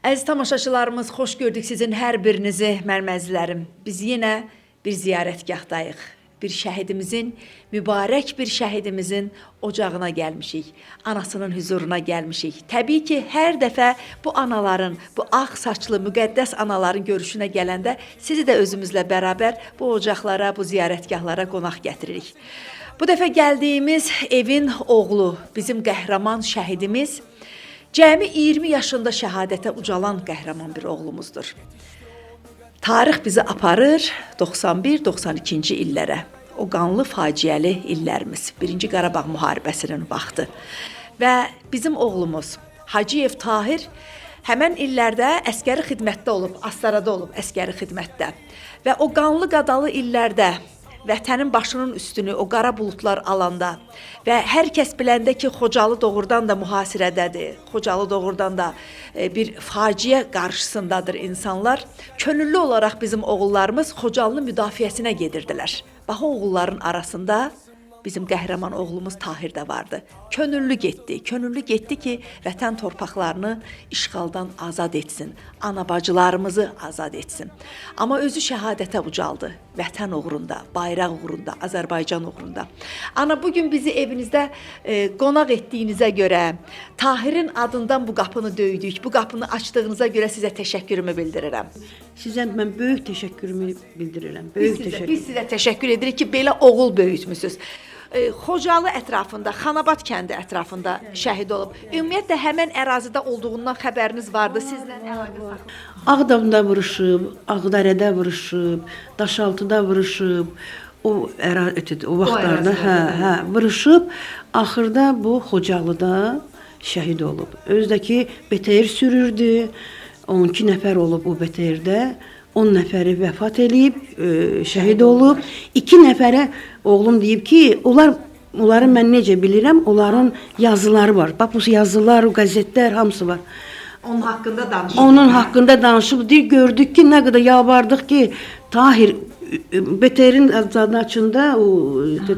Əziz tamaşaçılarımız, xoş gördük sizin hər birinizi, mənim əzizlərim. Biz yenə bir ziyarətgahdayıq. Bir şəhidimizin, mübarək bir şəhidimizin ocağına gəlmişik. Anasının huzuruna gəlmişik. Təbii ki, hər dəfə bu anaların, bu ağ saçlı, müqəddəs anaların görüşünə gələndə sizi də özümüzlə bərabər bu ocaqlara, bu ziyarətgahlara qonaq gətiririk. Bu dəfə gəldiyimiz evin oğlu, bizim qəhrəman şəhidimiz, cəmi 20 yaşında şəhadətə ucalan qəhrəman bir oğlumuzdur. Tarix bizi aparır 91-92-ci illərə. O qanlı faciəli illərimiz. 1-ci Qarabağ müharibəsinin vaxtı. Və bizim oğlumuz Hacıyev Tahir həmən illərdə əskəri xidmətdə olub, Astarada olub əskəri xidmətdə. Və o qanlı qadalı illərdə vətənin başının üstünü o qara buludlar alanda və hər kəs biləndə ki, Xocalı doğrudan da mühasirədədir, Xocalı doğrudan da bir faciə qarşısındadır insanlar, könüllü olaraq bizim oğullarımız Xocalının müdafiəsinə gedirdilər. Bax, o oğulların arasında bizim qəhrəman oğlumuz Tahir də vardı. Könüllü getdi ki, vətən torpaqlarını işğaldan azad etsin, ana-bacılarımızı azad etsin. Amma özü şəhadətə ucaldı, vətən uğrunda, bayraq uğrunda, Azərbaycan uğrunda. Ana, bugün bizi evinizdə qonaq etdiyinizə görə, Tahirin adından bu qapını döydük, bu qapını açdığınıza görə sizə təşəkkürümü bildirirəm. Sizə mən böyük təşəkkürümü bildirirəm. Biz sizə təşəkkür edirik ki, belə oğul böyütmüsünüz. Xocalı ətrafında, Xanabad kəndi ətrafında şəhid olub. Ümumiyyətlə, həmən ərazidə olduğundan xəbəriniz vardı, sizlə əlaqə saxlayın. Ağdamda vuruşub, Ağdərədə vuruşub, Daşaltıda vuruşub, o vaxtlarda vuruşub, axırda bu Xocalıda şəhid olub. Özdəki BTR sürürdü, 12 nəfər olub o BTR-də. 10 nəfəri vəfat eləyib, şəhid olub. 2 nəfərə oğlum deyib ki, onları mən necə bilirəm, onların yazıları var. Bax, bu yazılar, qəzetlər, hamısı var. Onun haqqında danışıb. Onun haqqında danışıb. Gördük ki, nə qədər yalvardıq ki, Tahir BTR-in zadını açında,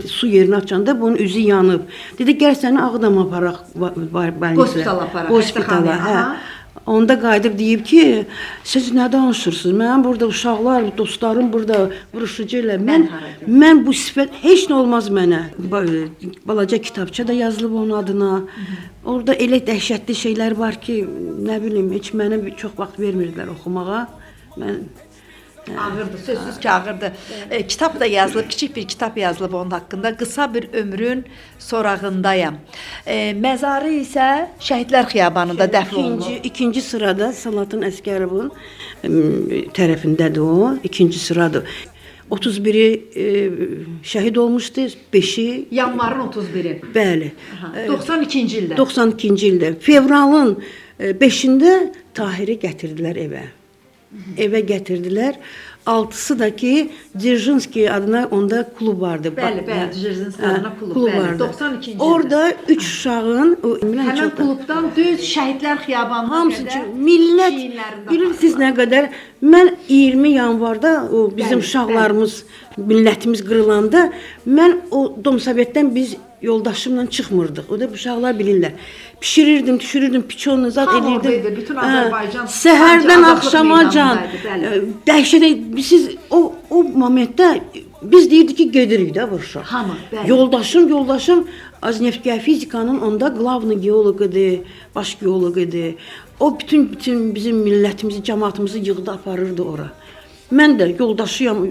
su yerini açanda bunun üzü yanıb. Dedi, gəl səni Ağdam aparaq. Hospitala aparaq. Hospitala, Onda qayıdıb deyib ki, siz nə danışırsınız? Mənim burada uşaqlar, dostlarım burada vuruşucu ilə. Mən bu sifət, heç nə olmaz mənə. Balaca kitabça da yazılıb onun adına. Orada elə dəhşətli şeylər var ki, nə bilim, heç mənə çox vaxt vermirdilər oxumağa. Ağırdı, sözsüz ki, ağırdı. Kitab da yazılıb, kiçik bir kitab yazılıb onun haqqında. Qısa bir ömrün sorağındayam. Məzarı isə Şəhidlər Xiyabanında dəfn olunub. İkinci sırada Salatın Əsgərovun tərəfindədir o, ikinci sıradır. 31-i şəhid olmuşdu, 5-i... Yanvarın 31-i. Bəli. 92-ci ildə. 92-ci ildə. Fevralın 5-də Tahiri gətirdilər evə. Evə gətirdilər. 6-sı da ki, Dzержинski adına onda klub vardı. Bəli, Dzержинski adına klub vardı. 92-ci ildə. Orada 3 uşağın... Həmən klubdan düz Şəhidlər Xiyabanına qədər millət, bilirsiniz nə qədər? Mən 20 yanvarda bizim uşaqlarımız, millətimiz qırılanda, mən o Domsovetdən biz yoldaşımla çıxmırdıq. O da uşaqlar bilirlər. Pişirirdim, düşürürdüm, piçonla zat edirdim. Bütün Azərbaycan. Səhərdən axşama can. Dəhşətə, siz o momentdə biz deyirdik ki, gedirik də vuruşaq. Hamı, bəli. Yoldaşım Azneftkaya fizikanın onda qlavni geoloqidir, baş geoloqidir. O bütün bizim millətimizi, cəmaatımızı yığdı, aparırdı ora. Mən də yoldaşıyam.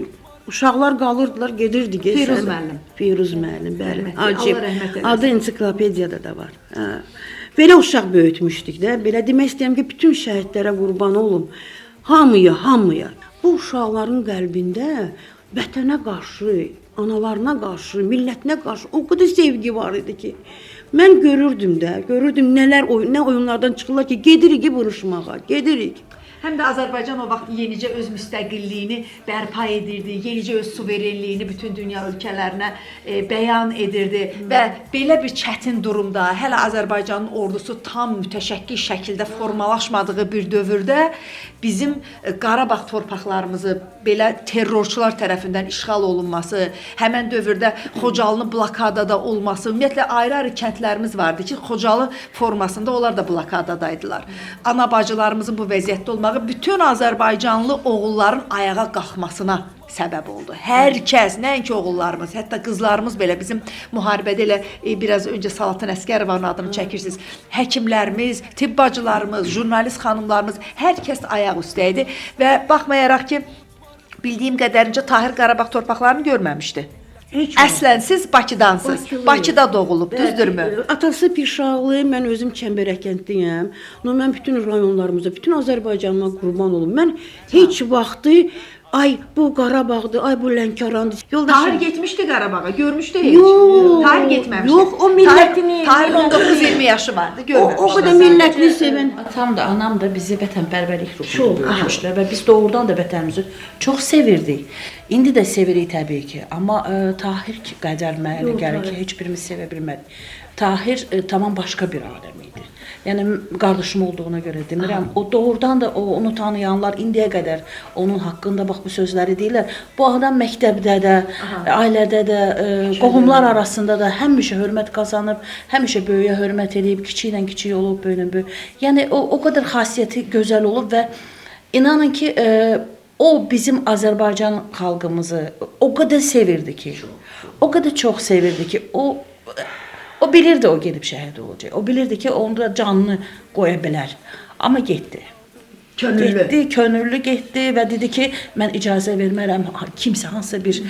Uşaqlar qalırdılar, gedirdi. Firuz müəllim. Firuz müəllim, bəli. Allah rəhmət eləsin. Adı ensiklopediyada da var. Belə uşaq böyütmüşdük də. Belə demək istəyirəm ki, bütün şəhidlərə qurban olum. Hamıya. Bu uşaqların qəlbində vətənə qarşı, analarına qarşı, millətinə qarşı o qədər sevgi var idi ki, mən görürdüm nə oyunlardan çıxırlar ki, gedirik vuruşmağa, gedirik. Həm də Azərbaycan o vaxt yenicə öz müstəqilliyini bərpa edirdi, yenicə öz suverenliyini bütün dünya ölkələrinə bəyan edirdi və belə bir çətin durumda, hələ Azərbaycanın ordusu tam mütəşəkkil şəkildə formalaşmadığı bir dövrdə bizim Qarabağ torpaqlarımızı belə terrorçular tərəfindən işğal olunması, həmən dövrdə Xocalının blokadada olması, ümumiyyətlə ayrı-ayrı kəndlərimiz vardı ki, Xocalı formasında onlar da blokadadaydılar. Ana bacılarımızın bu vəziyyətdə olmağı bütün Azərbaycanlı oğulların ayağa qalxmasına səbəb oldu. Hər kəs, nəinki oğullarımız, hətta qızlarımız belə bizim müharibədə elə biraz öncə Salatın Əsgərovanın adını çəkirsiniz. Həkimlərimiz, tibb bacılarımız, jurnalist xanımlarımız, hər kəs ayaq üstə idi və baxmayaraq ki, bildiyim qədərincə Tahir Qarabağ torpaqlarını görməmişdi. Əslən siz Bakıdansınız. Bakıda doğulub, düzdürmü? Atası Pirşağlı, mən özüm Çəmbərəkənddəyəm. Mən bütün rayonlarımıza, bütün Azərbaycanıma qurban olum. Mən heç vaxtı ay bu Qarabağdır, ay bu Lənkərandır. Tahir getmişdi Qarabağa, görmüşdü heç. Yox, Tahir getməmişdi. Yox, o millətini. Tahir 19-20 yaşı vardı, görməmişdi. O qədər millətini sevən. Atam da, anam da bizi vətənpərvərlik ruhunda böyütmüşlər və biz doğrudan da vətənimizi çox sevirdik. İndi də sevirik təbii ki, amma Tahir ki, qədər mənə gəlir ki, heç birimiz sevə bilmədik. Tahir tamam başqa bir aləm idi. Yəni qardaşım olduğuna görə demirəm. O doğrudan da onu tanıyanlar indiyə qədər onun haqqında bax bu sözləri deyirlər. Bu adam məktəbdə də, ailədə də, qohumlar arasında da həmişə hörmət qazanıb, həmişə böyüyə hörmət edib, kiçiklə kiçik olub, böylə böyük. Yəni o qədər xasiyyəti gözəl olub və inanın ki, o bizim Azərbaycan xalqımızı o qədər sevirdi ki, o qədər çox sevirdi ki, o bilirdi o gedib şəhid olacaq. O bilirdi ki, onda canını qoya bilər. Amma getdi. Könüllü. Getdi, könüllü getdi və dedi ki, mən icazə vermərəm kimsə, hansısa bir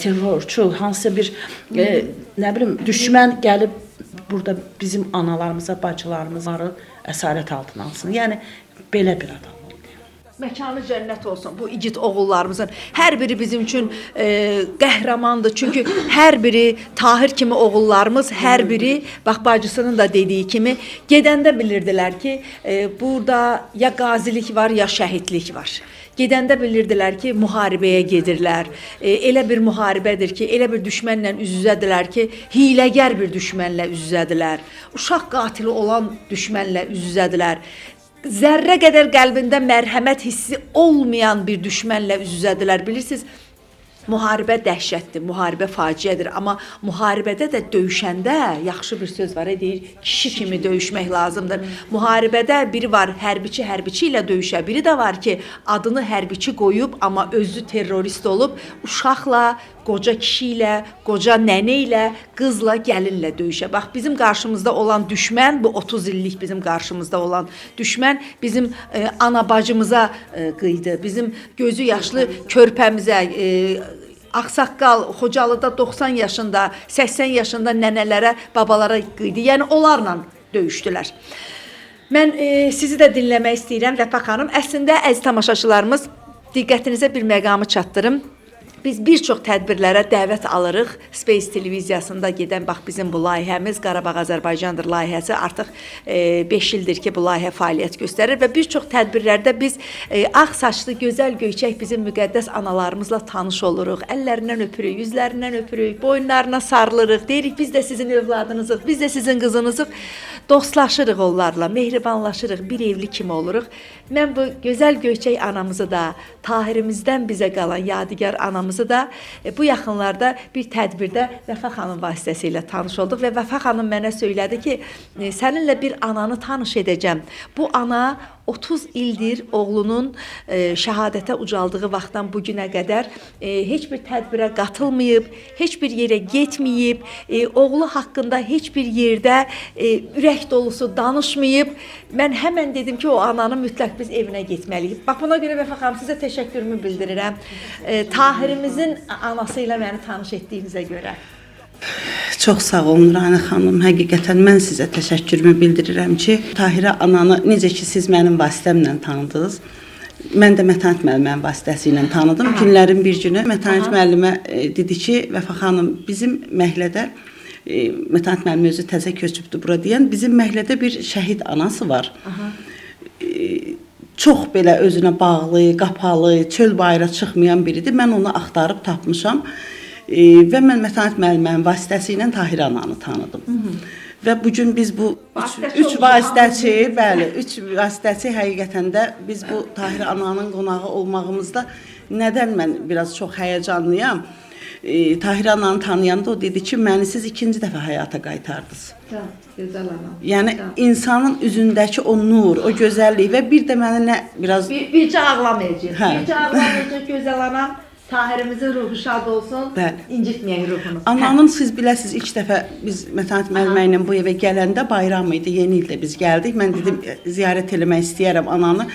terrorçu, hansısa bir nə bilim, düşmən gəlib burada bizim analarımıza, bacılarımızı əsarət altına alsın. Yəni belə bir adam. Məkanı cənnət olsun bu igid oğullarımızın. Hər biri bizim üçün qəhrəmandır. Çünki hər biri Tahir kimi oğullarımız, hər biri bax bacısının da dediyi kimi gedəndə bilirdilər ki, burada ya qazilik var, ya şəhidlik var. Gedəndə bilirdilər ki, müharibəyə gedirlər. Elə bir müharibədir ki, elə bir düşmənlə üz-üzədirlər ki, hiyləgər bir düşmənlə üz-üzədirlər. Uşaq qatili olan düşmənlə üz-üzədirlər. Zərrə qədər qəlbində mərhəmət hissi olmayan bir düşmənlə üz-üzədirlər. Bilirsiniz, müharibə dəhşətdir, müharibə faciədir. Amma müharibədə də döyüşəndə yaxşı bir söz var, deyir, kişi kimi döyüşmək lazımdır. Müharibədə biri var, hərbiçi ilə döyüşə, biri də var ki, adını hərbiçi qoyub, amma özü terrorist olub, uşaqla, qoca kişi ilə, qoca nənə ilə, qızla, gəlinlə döyüşə. Bax, bizim qarşımızda olan düşmən, bu 30 illik bizim qarşımızda olan düşmən bizim ana bacımıza qıydı, bizim gözü yaşlı körpəmizə, ağsaqqal, Xocalıda 90 yaşında, 80 yaşında nənələrə, babalara qıydı. Yəni, onlarla döyüşdülər. Mən sizi də dinləmək istəyirəm, Vəfa xanım. Əslində, əziz tamaşaçılarımız, diqqətinizə bir məqamı çatdırım. Biz bir çox tədbirlərə dəvət alırıq. Space televiziyasında gedən bax bizim bu layihəmiz Qarabağ Azərbaycandır layihəsi artıq 5 ildir ki bu layihə fəaliyyət göstərir və bir çox tədbirlərdə biz ağ saçlı, gözəl göyçək bizim müqəddəs analarımızla tanış oluruq. Əllərindən öpürük, yüzlərindən öpürük, boyunlarına sarılırıq. Deyirik biz də sizin övladınızıq, biz də sizin qızınızıq. Dostlaşırıq onlarla, mehribanlaşırıq, bir evli kimi oluruq. Mən bu gözəl göyçək anamızı da, Tahirimizdən bizə qalan yadigar anamızı da bu yaxınlarda bir tədbirdə Vəfa xanım vasitəsilə tanış olduq və Vəfa xanım mənə söylədi ki, səninlə bir ananı tanış edəcəm. Bu ana 30 ildir oğlunun şəhadətə ucaldığı vaxtdan bu günə qədər heç bir tədbirə qatılmayıb, heç bir yerə getməyib, oğlu haqqında heç bir yerdə ürək dolusu danışmayıb. Mən həmən dedim ki, o ananın mütləq biz evinə getməliyik. Bax, buna görə Vəfa xanım sizə təşəkkürümü bildirirəm. Tahirimizin anası ilə məni tanış etdiyinizə görə. Çox sağ olun Rana xanım. Həqiqətən mən sizə təşəkkürümü bildirirəm ki, Tahirə ananı necə ki siz mənim vasitəmlə tanıdınız, mən də Mətanət müəllimənin vasitəsilə tanıdım. Günlərin bir günü Mətanət müəllimə dedi ki, Vəfa xanım, bizim məhəllədə Mətanət müəllim özü təzə köçübdür bura deyən, bizim məhəllədə bir şəhid anası var. çox belə özünə bağlı, qapalı, çöl bayıra çıxmayan biridir. Mən onu axtarıb tapmışam. Və mən Mətanət müəllimənin vasitəsilə Tahirə ananı tanıdım. Və bu gün biz bu üç vasitəçi, bəli, üç vasitəçi həqiqətən də biz bu Tahirə ananın qonağı olmağımızda nədən mən biraz çox həyəcanlıyam? Tahirə ananı tanıyanda o dedi ki, məni siz ikinci dəfə həyata qaytardınız. Gözəl ana. Yəni insanın üzündəki o nur, o gözəllik və bir də məni nə biraz Bircə ağlamayacaq. Hə. Bircə ağlamayacaq gözəl anam. Tahirimizin ruhu şad olsun. Bəli. İncitməyək ruhunu. Ananın siz biləsiniz ilk dəfə biz Mətanət müəllimə ilə bu evə gələndə bayram idi, yeni ildə biz gəldik. Mən dedim ziyarət eləmək istəyirəm ananı.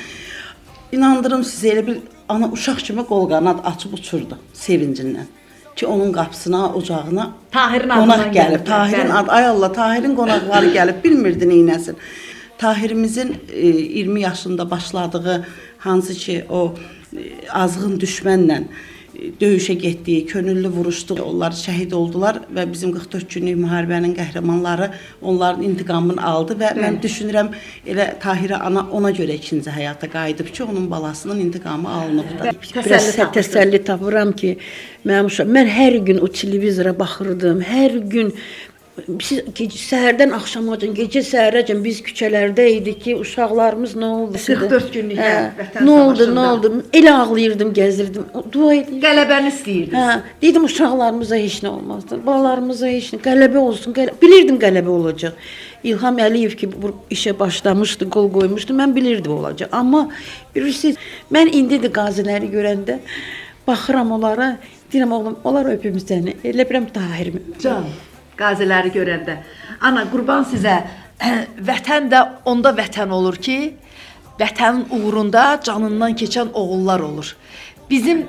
İnandırım sizə elə bir ana uşaq kimi qol qanad açıb uçurdu sevincindən. Ki onun qapısına, ocağına Tahirin qonaq adından gəlib. gəlib. Tahirin Bəli. adı, ay Allah, Tahirin qonaqları gəlib, bilmirdi neynəsin. Tahirimizin 20 yaşında başladığı hansı ki o azğın düşmənlə döyüşə getdiyi, könüllü vuruşdu. Onlar şəhid oldular və bizim 44 günlük müharibənin qəhrəmanları onların intiqamını aldı və mən düşünürəm elə Tahirə ana ona görə ikinci həyata qayıdıb ki, onun balasının intiqamı alınıbdı. Biraz təsəlli tapıram ki, mənim uşaq, mən hər gün o televizora baxırdım, hər gün səhərdən axşamacan, gecə səhərəcən biz küçələrdə idik ki, uşaqlarımız nə oldu? 44 günlük vətən nə oldu, savaşında. nə oldu? Elə ağlayırdım, gəzirdim, dua edirdim. Qələbəni istəyirdiniz. Hə, dedim uşaqlarımıza heç nə olmazdı, balalarımıza heç nə, qələbə olsun, bilirdim qələbə olacaq. İlham Əliyev ki, bu işə başlamışdı, qol qoymuşdu, mən bilirdim olacaq. Amma bilirsiniz, mən indi də qaziləri görəndə baxıram onlara, deyirəm oğlum, onlar öpüm səni, elə bilirəm Tahirimi. Can, qaziləri görəndə. Ana, qurban sizə, vətən də onda vətən olur ki, vətənin uğrunda canından keçən oğullar olur. Bizim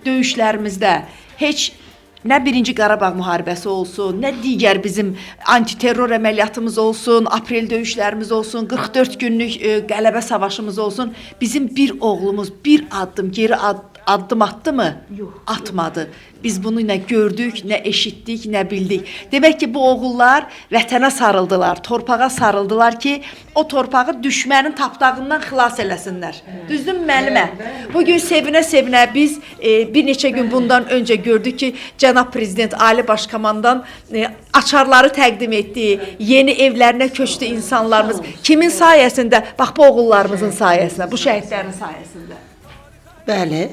döyüşlərimizdə heç nə 1-ci Qarabağ müharibəsi olsun, nə digər bizim antiterror əməliyyatımız olsun, aprel döyüşlərimiz olsun, 44 günlük qələbə savaşımız olsun, bizim bir oğlumuz bir addım geri addım attı mı? Yox. Atmadı. Biz bunu nə gördük, nə eşitdik, nə bildik. Demək ki, bu oğullar vətənə sarıldılar, torpağa sarıldılar ki, o torpağı düşmənin tapdağından xilas eləsinlər. Düzdürmü müəllimə? Bugün sevinə-sevinə biz bir neçə gün bundan öncə gördük ki, cənab prezident, Ali Başkomandan açarları təqdim etdi, yeni evlərinə köçdü insanlarımız. Kimin sayəsində? Bax, bu oğullarımızın sayəsində, bu şəhidlərin sayəsində. Bəli,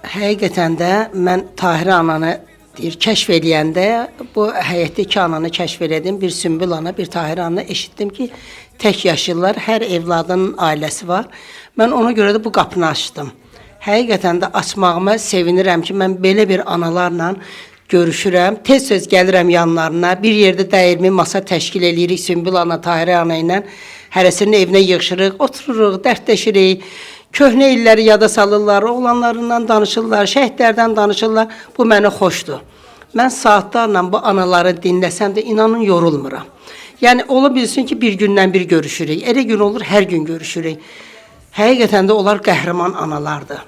həqiqətən də mən Tahirə ananı kəşf eləyəndə, bu həyətdəki ananı kəşf elədim, bir Sümbül ana, bir Tahirə ananı eşitdim ki, tək yaşayırlar, hər evladının ailəsi var. Mən ona görə də bu qapını açdım. Həqiqətən də açmağıma sevinirəm ki, mən belə bir analarla görüşürəm, tez-tez gəlirəm yanlarına, bir yerdə dəyirmi masa təşkil eləyirik Sümbül ana, Tahirə ana ilə, hərəsinin evinə yığışırıq, otururuq, dərdləşirik. Köhnə illəri yada salırlar, oğlanlarından danışırlar, şəhidlərdən danışırlar. Bu mənə xoşdur. Mən saatlarla bu anaları dinləsəm də inanın yorulmuram. Yəni ola bilsin ki, bir gündən bir görüşürük. Elə gün olur, hər gün görüşürük. Həqiqətən də onlar qəhrəman analardır.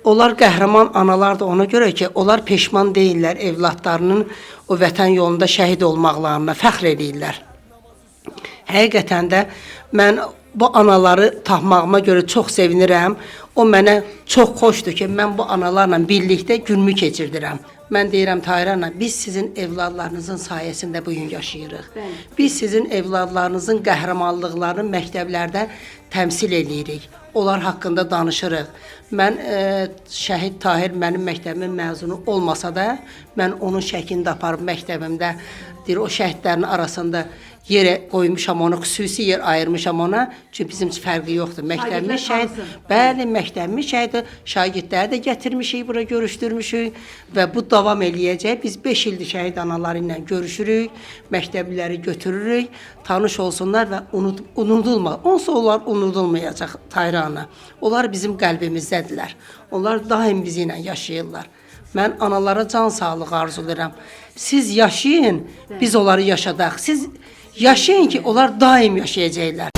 Onlar qəhrəman analardır ona görə ki, onlar peşman deyirlər evladlarının o vətən yolunda şəhid olmaqlarına, fəxr edirlər. Həqiqətən də mən bu anaları tapmağıma görə çox sevinirəm. O mənə çox xoşdur ki, mən bu analarla birlikdə günümü keçirdirəm. Mən deyirəm Tahirə ana, biz sizin evladlarınızın sayəsində bu gün yaşayırıq. Biz sizin evladlarınızın qəhrəmanlıqlarını məktəblərdə təmsil eləyirik. Onlar haqqında danışırıq. Mən şəhid Tahir mənim məktəbimin məzunu olmasa da, mən onun şəklini də aparıb məktəbimdə, deyir, o şəhidlərin arasında yerə qoymuşam onu, xüsusi yer ayırmışam ona. Çünki bizim fərqi yoxdur. Məktəbimiz şəhid, bəli, məktəbimiz şəhid, şagirdləri də gətirmişik, bura görüşdürmüşük və bu davam eləyəcək. Biz 5 ildir şəhid anaları ilə görüşürük, məktəbliləri götürürük, tanış olsunlar və unudulmaz. Onsuz onlar unudulmayacaq Tahirə ana. Onlar bizim qəlbimizdədirlər. Onlar daim bizi ilə yaşayırlar. Mən analara can sağlığı arzulayıram. Siz yaşayın, biz onları yaşadaq. Siz yaşayın ki, onlar daim yaşayacaqlar.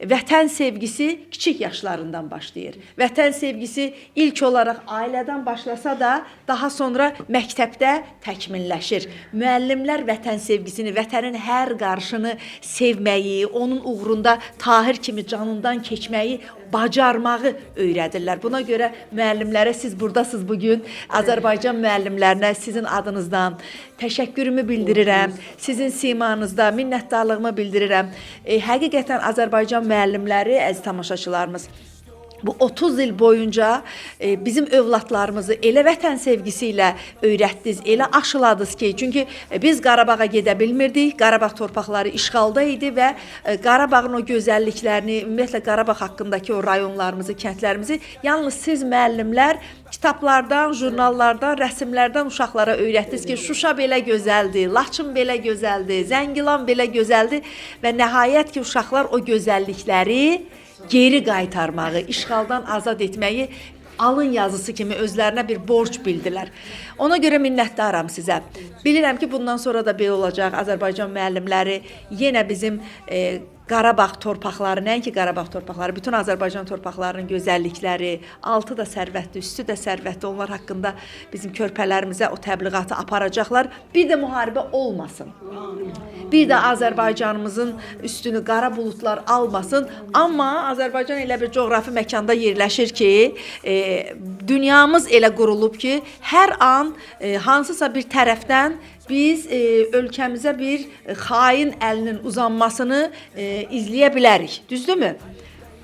vətən sevgisi kiçik yaşlarından başlayır. Vətən sevgisi ilk olaraq ailədən başlasa da, daha sonra məktəbdə təkmilləşir. Müəllimlər vətən sevgisini, vətənin hər qarşını sevməyi, onun uğrunda Tahir kimi canından keçməyi bacarmağı öyrədirlər. Buna görə müəllimlərə siz buradasınız bugün. Azərbaycan müəllimlərinə sizin adınızdan təşəkkürümü bildirirəm. Sizin simanızda minnətdarlığımı bildirirəm. Həqiqətən Azərbaycan müəllimləri, əziz tamaşaçılarımız, bu 30 il boyunca bizim övladlarımızı elə vətən sevgisi ilə öyrətdiniz, elə aşıladınız ki, çünki biz Qarabağa gedə bilmirdik, Qarabağ torpaqları işğalda idi və Qarabağın o gözəlliklərini, ümumiyyətlə Qarabağ haqqındakı o rayonlarımızı, kəndlərimizi yalnız siz müəllimlər kitablardan, jurnallardan, rəsmlərdən uşaqlara öyrətdiniz ki, Şuşa belə gözəldir, Laçın belə gözəldir, Zəngilan belə gözəldir və nəhayət ki, uşaqlar o gözəllikləri geri qaytarmağı, işğaldan azad etməyi alın yazısı kimi özlərinə bir borc bildilər. Ona görə minnətdaram sizə. Bilirəm ki, bundan sonra da belə olacaq. Azərbaycan müəllimləri yenə bizim Qarabağ torpaqları, nəinki Qarabağ torpaqları, bütün Azərbaycan torpaqlarının gözəllikləri, altı da sərvətli, üstü də sərvətli, onlar haqqında bizim körpələrimizə o təbliğatı aparacaqlar. Bir də müharibə olmasın. Bir də Azərbaycanımızın üstünü qara buludlar almasın. Amma Azərbaycan elə bir coğrafi məkanda yerləşir ki, dünyamız elə qurulub ki, hər an hansısa bir tərəfdən biz ölkəmizə bir xain əlinin uzanmasını izləyə bilərik. Düzdürmü?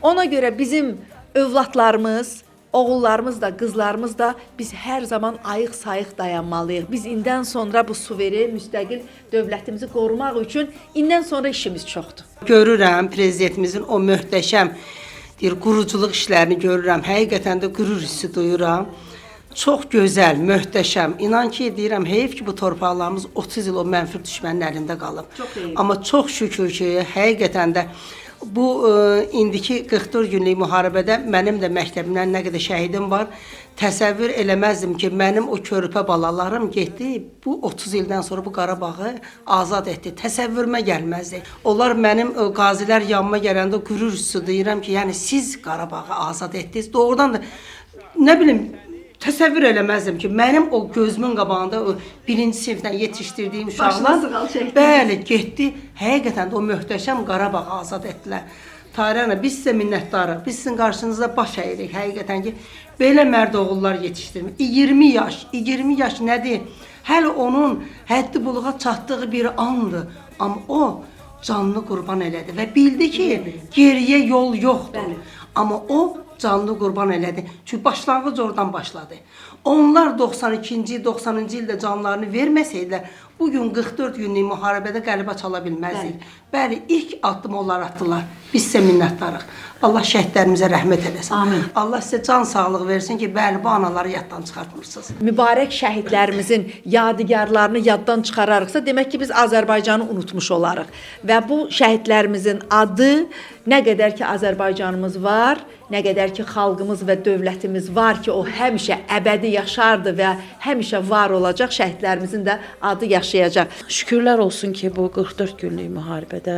Ona görə bizim övladlarımız, oğullarımız da, qızlarımız da biz hər zaman ayıq-sayıq dayanmalıyıq. Biz indən sonra bu suveren, müstəqil dövlətimizi qorumaq üçün indən sonra işimiz çoxdur. Görürəm prezidentimizin o möhtəşəm quruculuq işlərini görürəm. Həqiqətən də qürur hissi duyuram. Çox gözəl, möhtəşəm. İnan ki, deyirəm, heyf ki, bu torpaqlarımız 30 il o mənfur düşmənin əlində qalıb. Amma çox şükür ki, həqiqətən də bu indiki 44 günlük müharibədə mənim də məktəbimdən nə qədər şəhidim var. Təsəvvür eləməzdim ki, mənim o körpə balalarım getdi, bu 30 ildən sonra bu Qarabağı azad etdi. Təsəvvürmə gəlməzdi. Onlar mənim qazilər yanıma gələndə qürur hissi deyirəm ki, yəni siz Qarabağı azad etdiniz. Doğrudan da, nə bilim, təsəvvür eləməzdim ki, mənim o gözümün qabağında o birinci sinifdən yetişdirdiyim uşaqlar, bəli, getdi, həqiqətən də o möhtəşəm Qarabağı azad etdilər. Tahirə ana, biz sizə minnətdarıq, biz sizin qarşınızda baş əyirik, həqiqətən ki, belə mərd oğullar yetişdirmək. 20 yaş nədir? Hələ onun həddi buluğa çatdığı bir andır, amma o canını qurban elədi və bildi ki, geriyə yol yoxdur. Amma o canlı qurban elədi. Çünki başlanğıc oradan başladı. Onlar 92-ci, 90-cı ildə canlarını verməsəydilər, bugün 44 günlük müharibədə qələbə çala bilməzdik. Bəli, ilk addım onlar atdılar. Biz sizə minnətdarıq. Allah şəhidlərimizə rəhmət eləsin. Amin. Allah sizə can sağlığı versin ki, bəli, bu anaları yaddan çıxartmırsınız. Mübarək şəhidlərimizin yadigarlarını yaddan çıxararıqsa, demək ki, biz Azərbaycanı unutmuş olarıq. Və bu şəhidlərimizin adı nə qədər ki Azərbaycanımız var, nə qədər ki xalqımız və dövlətimiz var ki, o həmişə əbədi yaşardı və həmişə var olacaq, şəhidlərimizin də adı yaşayacaq. Şükürlər olsun ki, bu 44 günlük müharibədə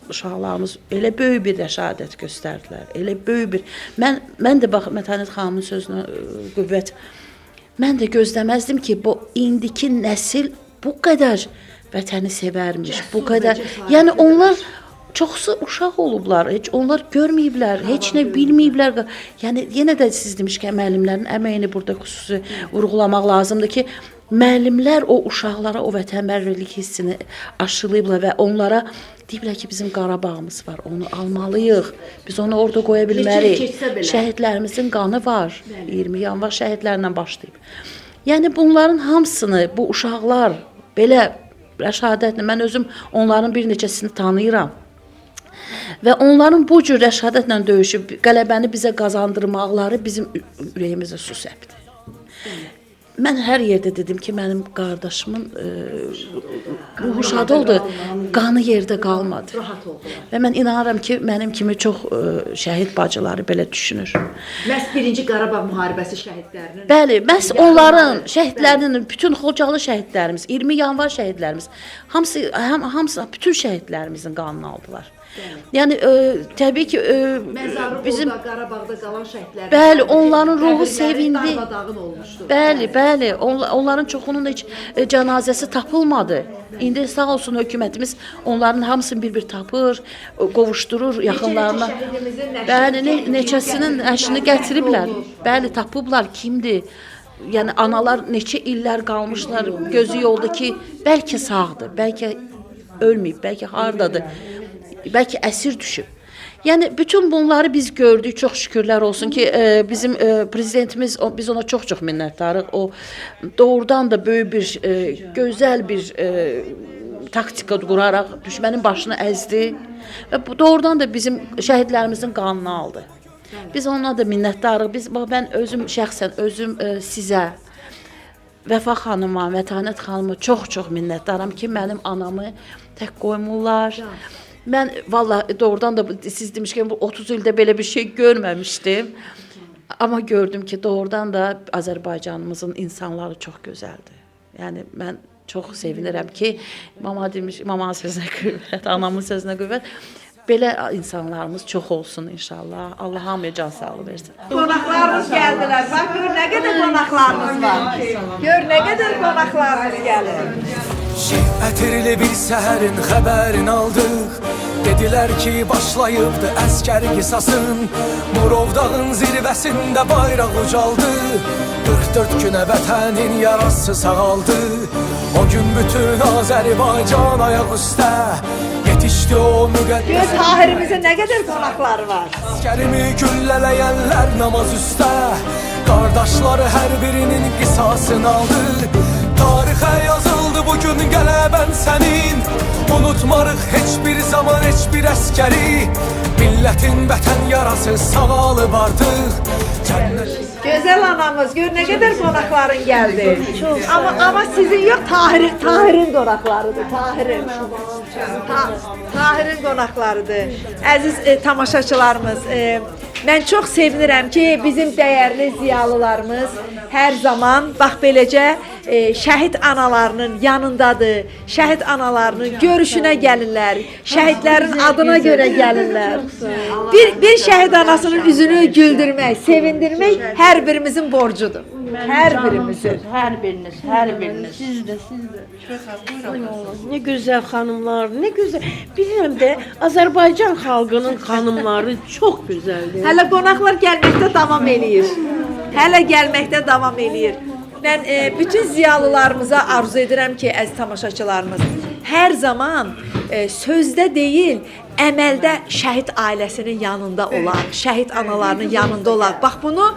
uşaqlarımız elə böyük bir rəşadət göstərdilər. Elə böyük bir. Mən də bax Mətanət xanımın sözünə qüvvət. Mən də gözləməzdim ki, bu indiki nəsil bu qədər vətəni sevərmiş, bu qədər. Yəni onlar çoxsu uşaq olublar, heç onlar görməyiblər, heç nə bilməyiblər. Yəni yenə də siz demişkən müəllimlərin əməyini burada xüsusi vurğulamaq lazımdır ki, müəllimlər o uşaqlara o vətənpərvərlik hissini aşılayıblar və onlara deyiblər ki, bizim Qarabağımız var, onu almalıyıq, biz onu orada qoya bilmərik. Şəhidlərimizin qanı var, 20 yanvar şəhidlərlə başlayıb. Yəni bunların hamısını, bu uşaqlar belə rəşadətlə, mən özüm onların bir neçəsini tanıyıram. Və onların bu cür rəşadətlə döyüşüb qələbəni bizə qazandırmaqları bizim ürəyimizə su səpdi. Mən hər yerdə dedim ki, mənim qardaşımın ruhu şad oldu, qanı yerdə qalmadı. Və mən inanıram ki, mənim kimi çox şəhid bacıları belə düşünür. Məhz 1-ci Qarabağ müharibəsi şəhidlərinin. Bəli, məhz onların, şəhidlərinin, bütün Xocalı şəhidlərimiz, 20 yanvar şəhidlərimiz, hamısı bütün şəhidlərimizin qanını aldılar. Yəni təbii ki bizim Qarabağda qalan şəhidlərin. bəli, onların ruhu qəbirləri sevindi. darmadağın olmuşdu. Bəli, onların çoxunun da heç cənazəsi tapılmadı. İndi sağ olsun hökumətimiz onların hamısını bir-bir tapır, qovuşdurur yaxınlarına. Bəli, neçəsinin əşini gətiriblər. Bəli, tapıblar kimdir? Yəni analar neçə illər qalmışlar gözü yolda ki, bəlkə sağdır, bəlkə ölməyib, bəlkə hardadır, bəlkə əsir düşüb. Yəni bütün bunları biz gördük. Çox şükürlər olsun ki, bizim prezidentimiz biz ona çox minnətdarıq. O doğrudan da böyük bir gözəl bir taktika quraraq düşmənin başını əzdi və bu doğrudan da bizim şəhidlərimizin qanını aldı. Biz ona da minnətdarıq. Mən özüm şəxsən sizə Vəfa xanıma, Mətanət xanıma çox minnətdaram ki, mənim anamı tək qoymurlar. Mən vallahi doğrudan da siz demişkən bu 30 ildə belə bir şey görməmişdim. Amma gördüm ki, doğrudan da Azərbaycanımızın insanları çox gözəldir. Yəni mən çox sevinirəm ki, mama demiş, mamanın sözünə qüvvət, anamın sözünə qüvvət. Belə insanlarımız çox olsun inşallah. Allah hamıya can sağlığı versin. Qonaqlarımız gəldilər. Bax gör nə qədər qonaqlarımız var. Gör nə qədər qonaqlarımız gəlir. Ətirli bir səhərin xəbərini aldıq. Dedilər ki, başlayıbdı əskər qisasın. Murovdağın zirvəsində bayraq ucaldı. 44 günə vətənin yarası sağaldı. O gün bütün Azərbaycan ayaq üstə yetişdi o müqəddəs. Gör Tahirimizin nə qədər qonaqları var. Əskərimi güllələyənlər namaz üstə. Qardaşları hər birinin qisasını aldı. Tarixə yazıldı bugün qələbən sənin. Unutmarıq heç bir zaman heç bir əskəri. Millətin vətən yarası sağalı artıq. Gözəl anamız, gör nə qədər qonaqların gəldi. Amma sizin yox, Tahirin qonaqlarıdır, Tahirin. Tahirin qonaqlarıdır. Əziz tamaşaçılarımız, mən çox sevinirəm ki, bizim dəyərli ziyalılarımız hər zaman bax beləcə şəhid analarının yanındadır. Şəhid analarının görüşünə gəlirlər. Şəhidlərin adına görə gəlirlər. Bir şəhid anasının üzünü güldürmək, sevindirmək hər birimizin borcudur. Hər birimizin. Hər biriniz. Siz də. Nə gözəl xanımlar, nə gözəl. Bilirəm də Azərbaycan xalqının xanımları çox gözəldir. Hələ qonaqlar gəlməkdə davam eləyir. Mən bütün ziyalılarımıza arzu edirəm ki, əziz tamaşaçılarımız, hər zaman sözdə deyil, əməldə şəhid ailəsinin yanında olaq, şəhid analarının yanında olaq. Bax bunu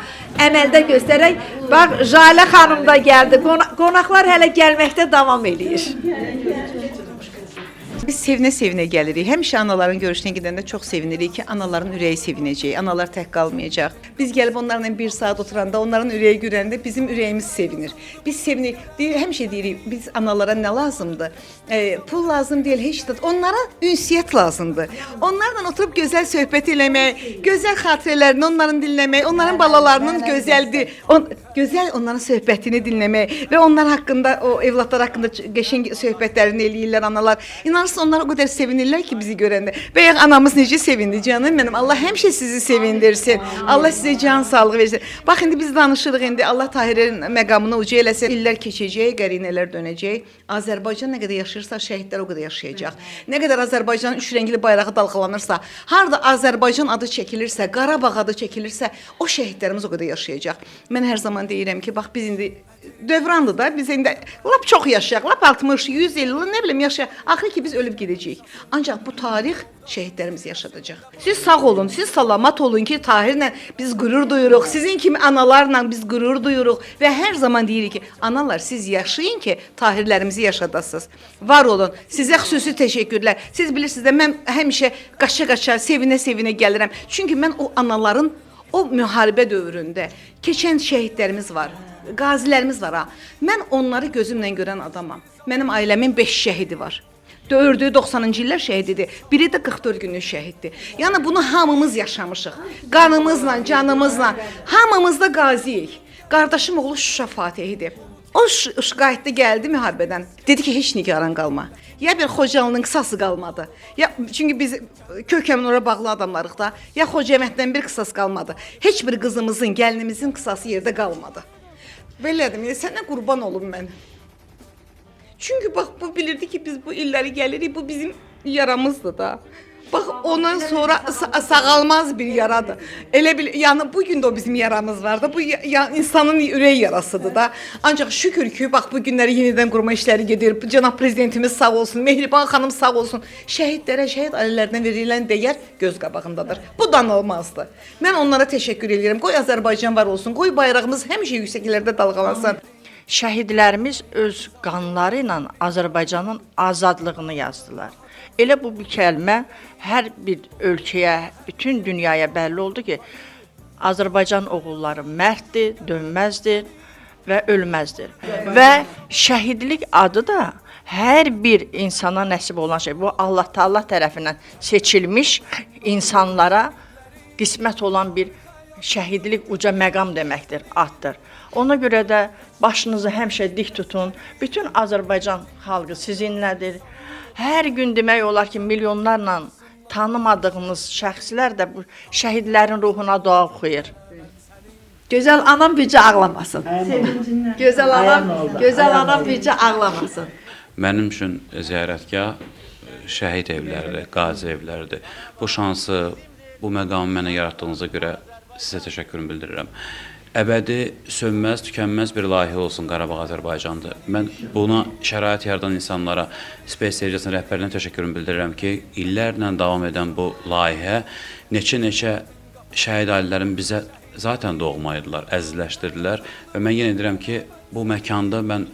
əməldə göstərək. Bax Jalə xanım da gəldi. Qonaqlar hələ gəlməkdə davam eləyir. Biz sevinə-sevinə gəlirik. Həmişə anaların görüşünə gedəndə çox sevinirik ki, anaların ürəyi sevinəcək, analar tək qalmayacaq. Biz gəlib onlarla bir saat oturanda, onların ürəyi görəndə bizim ürəyimiz sevinir. Biz sevinirik. Həmişə deyirik, biz analara nə lazımdır? Pul lazım deyil, heç də. Onlara ünsiyyət lazımdır. Onlarla oturub gözəl söhbət eləmək, gözəl xatirələrini onların dinləmək, onların balalarının gözəldir. Gözəl onların söhbətini dinləmək və onlar haqqında, o evlatlar haqqında qəşəng söhbətlərini eləyirlər analar. İnanırsınız onlar o qədər sevinirlər ki bizi görəndə. Bəyək anamız necə sevindi canım mənim. Allah həmişə sizi sevindirsin. Allah sizə can sağlığı versin. Bax indi biz danışırıq indi. Allah Tahirin məqamını uca eləsin. İllər keçəcək, qərinələr dönəcək. Azərbaycan nə qədər yaşayırsa şəhidlər o qədər yaşayacaq. Nə qədər Azərbaycanın üç rəngli bayrağı dalğalanırsa, harda Azərbaycan adı çəkilirsə, Qarabağ adı çəkilirsə, o şəhidlərimiz o qədər yaşayacaq. Mən hər zaman deyirəm ki, bax biz indi dövrandır da, biz indi lap çox yaşayaq, lap 60, 100 il, nə bilim yaşayaq. Axır ki biz ölüb gedəcəyik. Ancaq bu tarix şəhidlərimizi yaşadacaq. Siz sağ olun, siz salamat olun ki, Tahirlə biz qürur duyuruq. Sizin kimi analarla biz qürur duyuruq və hər zaman deyirik ki, analar siz yaşayın ki, Tahirlərimizi yaşadasınız. Var olun. Sizə xüsusi təşəkkürlər. Siz bilirsiniz də mən həmişə qaça-qaça, sevinə-sevinə gəlirəm. Çünki mən o anaların o müharibə dövründə keçən şəhidlərimiz var. Qazilərimiz var ha. Mən onları gözümlə görən adamam. Mənim ailəmin 5 şəhidi var. 4-ü 90-cı illər şəhididir. Biri də 44 günlük şəhiddir. Yəni bunu hamımız yaşamışıq. Qanımızla, canımızla. Hamımız da qaziyik. Qardaşım oğlu Şuşa Fatihidir. O qayıtdı gəldi müharibədən. Dedi ki, heç nigaran qalma. Ya bir Xocalının qısası qalmadı. Ya çünki biz kökəmin ora bağlı adamlarıq da. Ya Xocavənddən bir qısas qalmadı. Heç bir qızımızın, gəlinimizin qısası yerdə qalmadı. Belə dedim, sənə qurban olum mən. Çünki bax bu bilirdi ki, biz bu illəri gəlirik, bu bizim yaramızdır da. Bax ondan sonra sağalmaz bir yaradır. Elə bil, yəni bu gün də o bizim yaramız var da. Bu insanın ürək yarasıdır da. Ancaq şükür ki, bax bu günləri yenidən qurma işləri gedir. Cənab prezidentimiz sağ olsun, Mehriban xanım sağ olsun. Şəhidlərə, şəhid ailələrdən verilən dəyər göz qabağındadır. Bu danılmazdır. Mən onlara təşəkkür edirəm. Qoy Azərbaycan var olsun. Qoy bayrağımız həmişə yüksəklərdə dalğalansın. Şəhidlərimiz öz qanları ilə Azərbaycanın azadlığını yazdılar. Elə bu bir kəlmə hər bir ölkəyə, bütün dünyaya bəlli oldu ki, Azərbaycan oğulları mərddir, dönməzdir və ölməzdir. Və şəhidlik adı da hər bir insana nəsib olan şey. Bu Allah Taala tərəfindən seçilmiş insanlara qismət olan bir şəhidlik uca məqam deməkdir, addır. Ona görə də başınızı həmişə dik tutun. Bütün Azərbaycan xalqı sizinlədir. Hər gün demək olar ki, milyonlarla tanımadığınız şəxslər də bu şəhidlərin ruhuna dua oxuyur. Gözəl anam bircə ağlamasın. Gözəl anam bircə ağlamasın. Mənim üçün ziyarətgah şəhid evləridir, qazi evləridir. Bu şansı, bu məqamı mənə yaratdığınıza görə sizə təşəkkürümü bildirirəm. Əbədi, sönməz, tükənməz bir layihə olsun Qarabağ Azərbaycandır. Mən buna şərait yaradan insanlara, Space Agency rəhbərinə təşəkkürümü bildirirəm ki, illərlə davam edən bu layihə neçə şəhid ailələrin bizə zaten doğmaydılar, əzizləşdirdilər və mən yenə edirəm ki, bu məkanda mən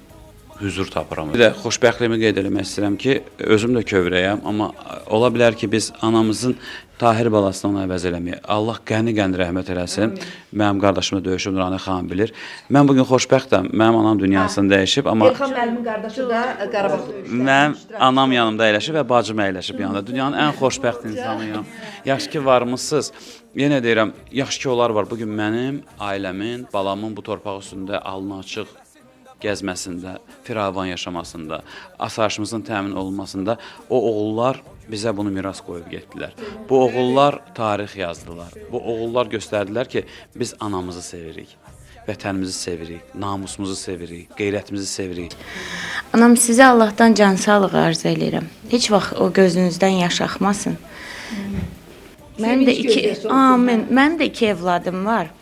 hüzur tapıram. Bir də xoşbəxtliyimi qeyd etmək istəyirəm ki, özüm də kövrəyəm, amma ola bilər ki, biz anamızın Tahir balasını ona əvəz eləməyək. Allah qəni-qəni rəhmət eləsin. Mənim qardaşımla döyüşüm Nuranə xanım bilir. Mən bugün xoşbəxtəm. Mənim anam dünyasını dəyişib, amma Elxan müəllimin qardaşı da Qarabağ döyüşlərində mənim anam yanımda əyləşib və bacım əyləşib yanında. Dünyanın ən xoşbəxt insanıyam. Yaxşı ki varmısınız. Yenə deyirəm, yaxşı ki onlar var. Bugün mənim, ailəmin, balamın bu torpaq üstündə alnı açıq gəzməsində, firavan yaşamasında, asayişimizin təmin olunmasında o oğullar bizə bunu miras qoyub getdilər. Bu oğullar tarix yazdılar. Bu oğullar göstərdilər ki, biz anamızı sevirik, vətənimizi sevirik, namusumuzu sevirik, qeyrətimizi sevirik. Anam, sizə Allahdan can sağlığı arzu edirəm. Heç vaxt o gözünüzdən yaş axmasın. Mənim də iki evladım var.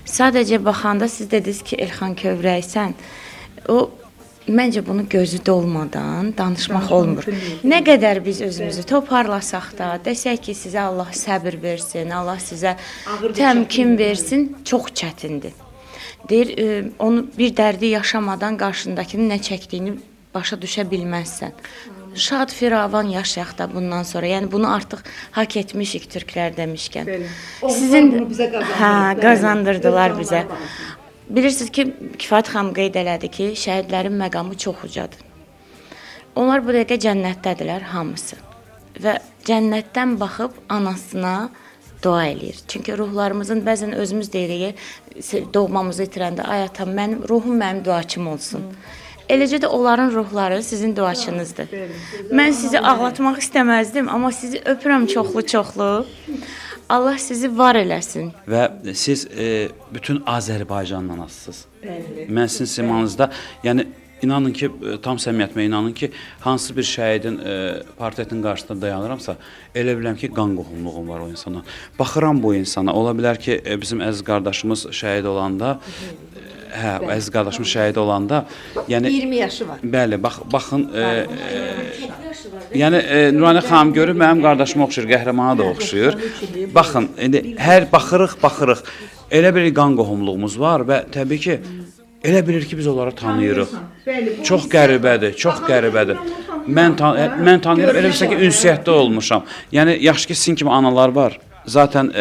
Sadəcə baxanda siz dediniz ki, Elxan kövrəksən. O, məncə bunu gözü dolmadan danışmaq olmur. Nə qədər biz özümüzü toparlasaq da, desək ki, sizə Allah səbir versin, Allah sizə təmkin versin, çox çətindir. Deyir, onu bir dərdi yaşamadan qarşındakının nə çəkdiyini başa düşə bilməzsən. Şad firavan yaşayaq da bundan sonra. Yəni bunu artıq hak etmişik türklər demişkən. Sizin bunu bizə qazandırdılar bizə. Bilirsiniz ki, Kifayət xanım qeyd elədi ki, şəhidlərin məqamı çox ucadır. Onlar bu dəqiqə cənnətdədirlər hamısı. Və cənnətdən baxıb anasına dua eləyir. Çünki ruhlarımızın bəzən özümüz deyirik, doğmamızı itirəndə, ay atam, ruhum mənim duaçım olsun. Eləcə də onların ruhları sizin duaçınızdır. Mən sizi ağlatmaq istəməzdim, amma sizi öpürəm çoxlu-çoxlu. Allah sizi var eləsin. Və siz bütün Azərbaycanla anasısınız. Mən sizin simanızda, yəni inanın ki, tam səmiyyətimə inanın ki, hansı bir şəhidin portretinin qarşısında dayanıramsa, elə biləm ki, qan qohumluğum var o insana. Baxıram bu insana, ola bilər ki, bizim əziz qardaşımız şəhid olanda, əziz qardaşımız şəhid olanda, yəni 20 yaşı var. Bəli, baxın, yəni Nuranə xanım görüb mənim qardaşıma oxşuyur, qəhrəmana da oxşuyur. Baxın, indi hər baxırıq, elə bir qan qohumluğumuz var və təbii ki, elə bilir ki, biz onları tanıyırıq. Çox qəribədir. Mən tanıyırım, elə bilsə ki, ünsiyyətdə olmuşam. Yəni, yaxşı ki, sizin kimi analar var. Zaten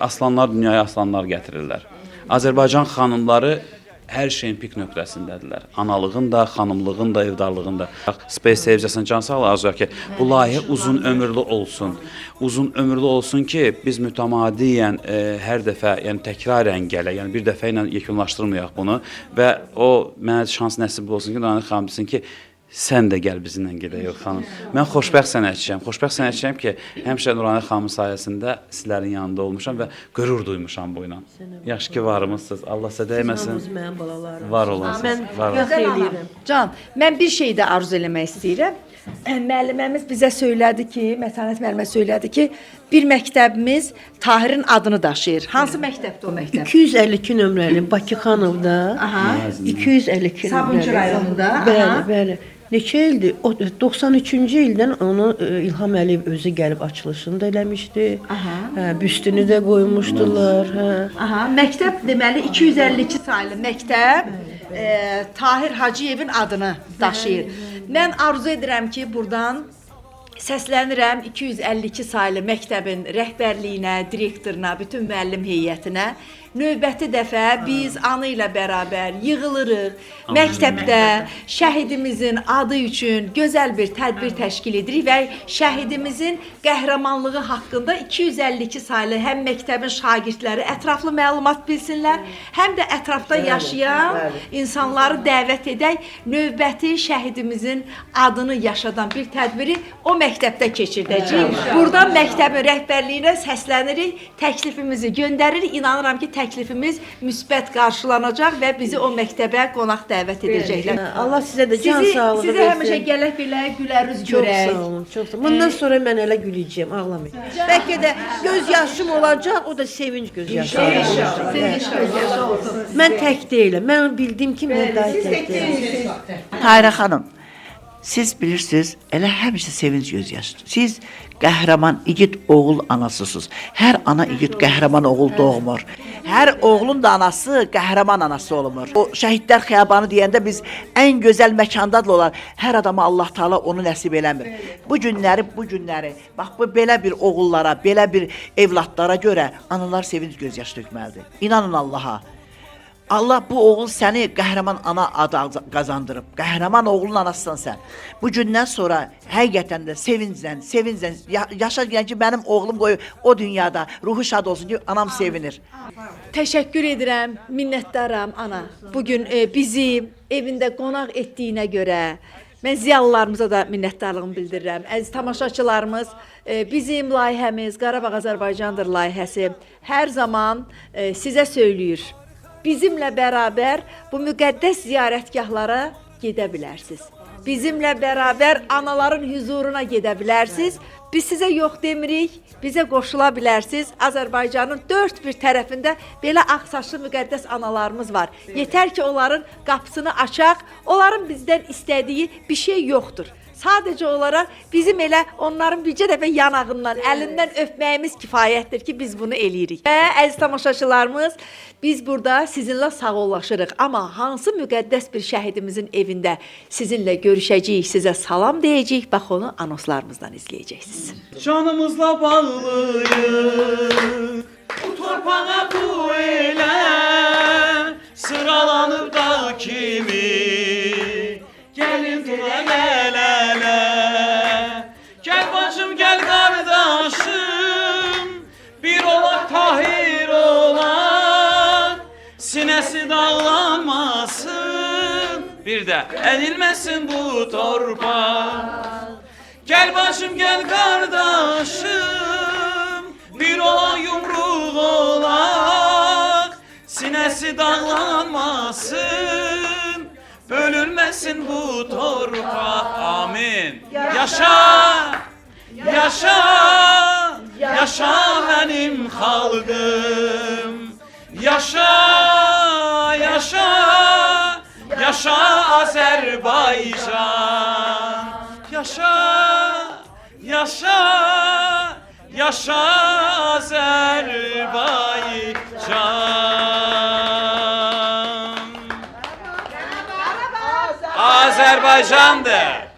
aslanlar dünyaya aslanlar gətirirlər. Azərbaycan xanımları hər şeyin pik nöqtəsindədirlər. Analığın da, xanımlığın da, evdarlığın da. Space Savcısının can sağlığı arzulayır ki, bu layihə uzun ömürlü olsun. Uzun ömürlü olsun ki, biz mütəmadiyyən hər dəfə, yəni təkrarən gələ, yəni bir dəfə ilə yekunlaşdırmayaq bunu və o mənə şans nəsib olsun ki, Nurani xanım desin ki, sən də gəl bizimlə gedək xanım. Mən xoşbəxt sənətçiyəm. Xoşbəxt sənətçiyəm ki, həmişə Nurani xanımın sayəsində sizlərin yanında olmuşam və qürur duymuşam bu ilə. Yaxşı ki, varmısınız. Allah sizə dəyməsin. Mənim balalarım. Var olasınız. Mən var gözəl olasınız. eləyirəm. Can, mən bir şey də arzu eləmək istəyirəm. Müəlliməmiz bizə söylədi ki, Mətanət müəllimə söylədi ki, bir məktəbimiz Tahirin adını daşıyır. Hansı məktəbdir o məktəb? 252 nömrəli Bakı xanımda. Aha. 252 nömrəli. Sabunçu rayonunda. Bəli, Aha. bəli. Neçə ildir? O 93-cü ildən onu İlham Əliyev özü gəlib açılışını da eləmişdi. Aha. Hə, büstünü də qoymuşdular. Hə. Aha, məktəb deməli 252 saylı məktəb Tahir Hacıyevin adını daşıyır. Mən arzu edirəm ki, buradan səslənirəm 252 saylı məktəbin rəhbərliyinə, direktoruna, bütün müəllim heyətinə. Növbəti dəfə biz anı ilə bərabər yığılırıq. Məktəbdə şəhidimizin adı üçün gözəl bir tədbir təşkil edirik və şəhidimizin qəhrəmanlığı haqqında 252 saylı həm məktəbin şagirdləri ətraflı məlumat bilsinlər, həm də ətrafda yaşayan insanları dəvət edək, növbəti şəhidimizin adını yaşadan bir tədbiri o məktəbdə keçirdəcəyik. Buradan məktəbin rəhbərliyinə səslənirik, təklifimizi göndəririk. İnanıram ki, təklifimiz müsbət qarşılanacaq və bizi o məktəbə qonaq dəvət edəcəklər. Allah sizə də can sağlığı versin. Sizə həmişə gələk belə gülərüz Çox görək. sağ olun, çox sağ olun. Bundan sonra mən elə güləcəyəm, ağlamayacağam. Bəlkə də göz yaşım olacaq, o da sevinç göz yaşı olacaq. Mən tək deyiləm. Mən bildiyim kimi mən daha tək deyiləm. Tahirə xanım, siz bilirsiniz, elə həmişə sevinç göz yaşıdır. Siz qəhrəman igid oğul anasısınız. Hər ana igid qəhrəman oğul doğmur. Hər oğlun da anası qəhrəman anası olmur. O şəhidlər xiyabanı deyəndə biz ən gözəl məkandadlı olar. Hər adama Allah Taala onu nəsib eləmir. Bu günləri, bax bu belə bir oğullara, belə bir evladlara görə analar sevinç göz yaşı tökməlidir. İnanın Allaha. Allah bu oğul səni qəhrəman ana adı qazandırıb. Qəhrəman oğlun anasısan sən. Bu gündən sonra həqiqətən də sevinclə yaşa deyən ki, mənim oğlum qoyub o dünyada ruhu şad olsun ki, anam sevinir. Təşəkkür edirəm, minnətdaram ana. Bugün bizi evində qonaq etdiyinə görə mən ziyalılarımıza da minnətdarlığımı bildirirəm. Əziz tamaşaçılarımız, bizim layihəmiz Qarabağ Azərbaycandır layihəsi hər zaman sizə söyləyir. Bizimlə bərabər bu müqəddəs ziyarətgahlara gedə bilərsiniz. Bizimlə bərabər anaların huzuruna gedə bilərsiniz. Biz sizə yox demirik, bizə qoşula bilərsiniz. Azərbaycanın dörd bir tərəfində belə ağsaçlı müqəddəs analarımız var. Yetər ki, onların qapısını açaq, onların bizdən istədiyi bir şey yoxdur. Sadəcə olaraq bizim elə onların bircə dəfə yanağından, əlindən öpməyimiz kifayətdir ki, biz bunu eləyirik. Və əziz tamaşaçılarımız, biz burada sizinlə sağollaşırıq. Amma hansı müqəddəs bir şəhidimizin evində sizinlə görüşəcəyik, sizə salam deyəcəyik, bax onu anonslarımızdan izləyəcəksiniz. Canımızla bağlıyıq, bu torpağa bu elə, sıralanıb dağ kimi. Gəlin dura gəl-ələ, gəl bacım, gəl qardaşım, bir olaq Tahir olaq, sinəsi dağlanmasın, bir də ənilməsin bu torpaq. Gəl bacım, gəl qardaşım, bir olaq yumruq olaq, sinəsi dağlanmasın, bölünməsin bu torpaq. Amin. Yaşa, yaşa, yaşa mənim xalqım. Yaşa, yaşa, yaşa Azərbaycan. Yaşa, yaşa, yaşa Azərbaycan. Azərbaycandır.